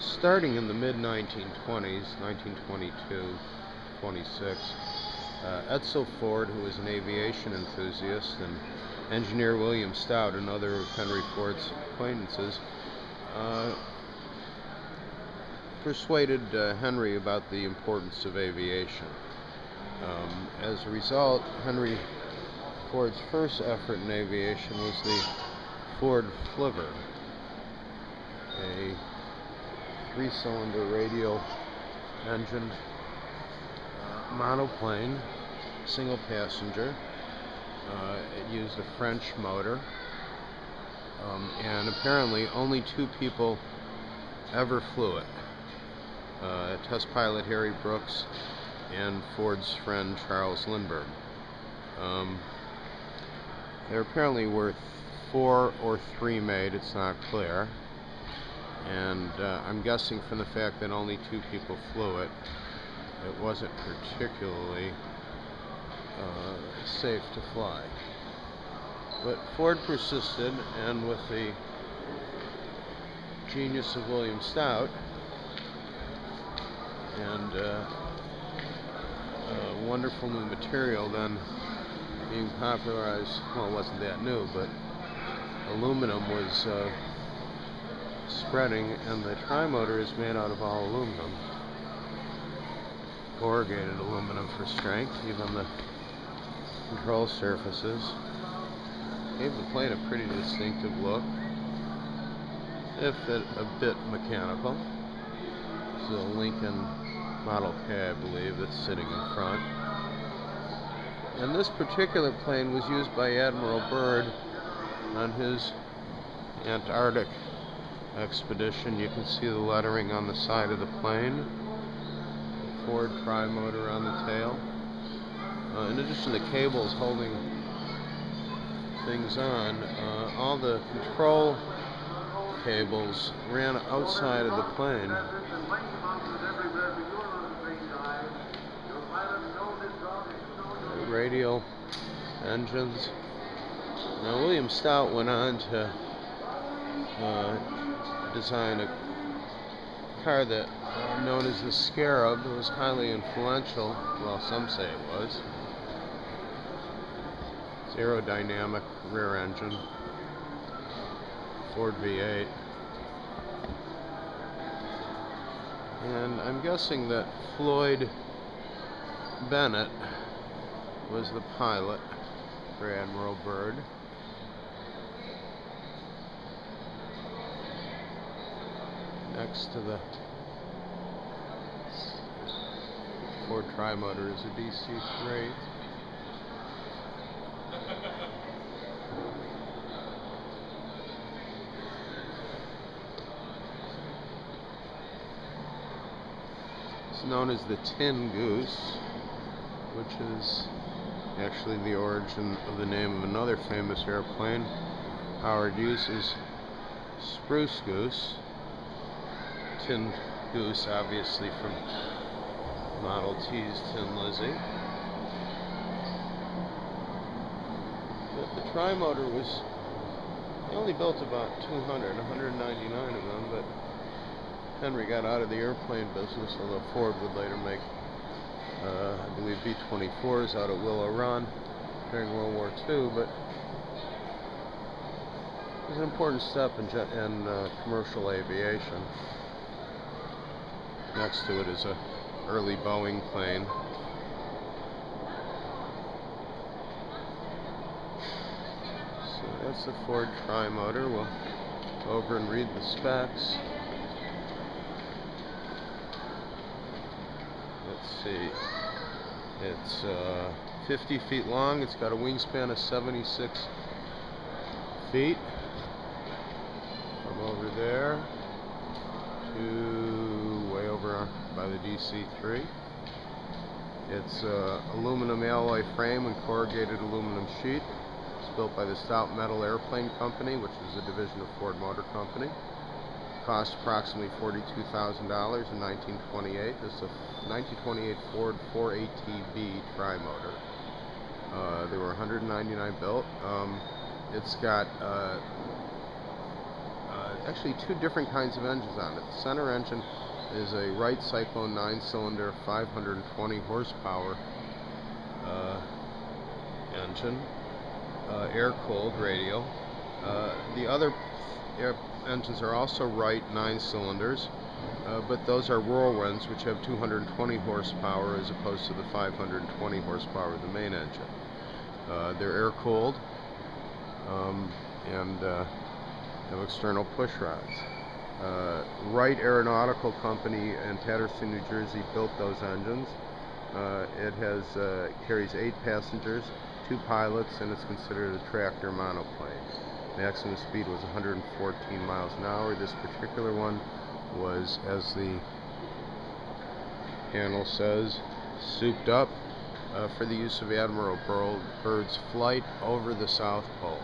Starting in the mid-1920s, 1922, 26, Edsel Ford, who was an aviation enthusiast, and engineer William Stout, another of Henry Ford's acquaintances, persuaded Henry about the importance of aviation. As a result, Henry Ford's first effort in aviation was the Ford Flivver, a three-cylinder radial engined monoplane, single passenger. It used a French motor, and apparently only two people ever flew it. Test pilot Harry Brooks and Ford's friend Charles Lindbergh. There apparently were 4 or 3 made, it's not clear. And I'm guessing from the fact that only 2 people flew it, it wasn't particularly safe to fly. But Ford persisted, and with the genius of William Stout and wonderful new material then being popularized, well, it wasn't that new, but aluminum was spreading, and the TriMotor is made out of all aluminum, corrugated aluminum for strength. Even the control surfaces gave the plane a pretty distinctive look, if a bit mechanical. This is a Lincoln Model K, I believe, that's sitting in front. And this particular plane was used by Admiral Byrd on his Antarctic expedition. You can see the lettering on the side of the plane, the Ford TriMotor on the tail. In addition to cables holding things on, all the control cables ran outside of the plane. Radial engines. Now, William Stout went on to design a car that known as the Scarab. It was highly influential. Well, some say it was. It's aerodynamic rear engine, Ford V8. And I'm guessing that Floyd Bennett was the pilot for Admiral Byrd. Next to the Ford TriMotor is a DC-3. It's known as the Tin Goose, which is actually the origin of the name of another famous airplane, Howard Hughes's Spruce Goose. Tin Goose, obviously from Model T's Tin Lizzie. But the TriMotor was, they only built about 199 of them, but Henry got out of the airplane business, although Ford would later make I believe B-24s out at Willow Run during World War II, but it was an important step in commercial aviation. Next to it is a early Boeing plane. So that's the Ford TriMotor. We'll go over and read the specs. Let's see. It's 50 feet long. It's got a wingspan of 76 feet. From over there to way over by the DC-3. It's aluminum alloy frame and corrugated aluminum sheet. It's built by the Stout Metal Airplane Company, which is a division of Ford Motor Company. Cost approximately $42,000 in 1928. This is a 1928 Ford 4ATB TriMotor. There were 199 built. It's got actually two different kinds of engines on it. The center engine is a Wright Cyclone 9-cylinder, 520 horsepower engine, air-cooled radial. The other engines are also Wright 9-cylinders, but those are Whirlwinds, which have 220 horsepower as opposed to the 520 horsepower of the main engine. They're air-cooled and have external push rods. Wright Aeronautical Company in Paterson, New Jersey built those engines. It carries 8 passengers, 2 pilots, and it's considered a tractor monoplane. Maximum speed was 114 miles an hour. This particular one was, as the panel says, souped up for the use of Admiral Byrd's flight over the South Pole.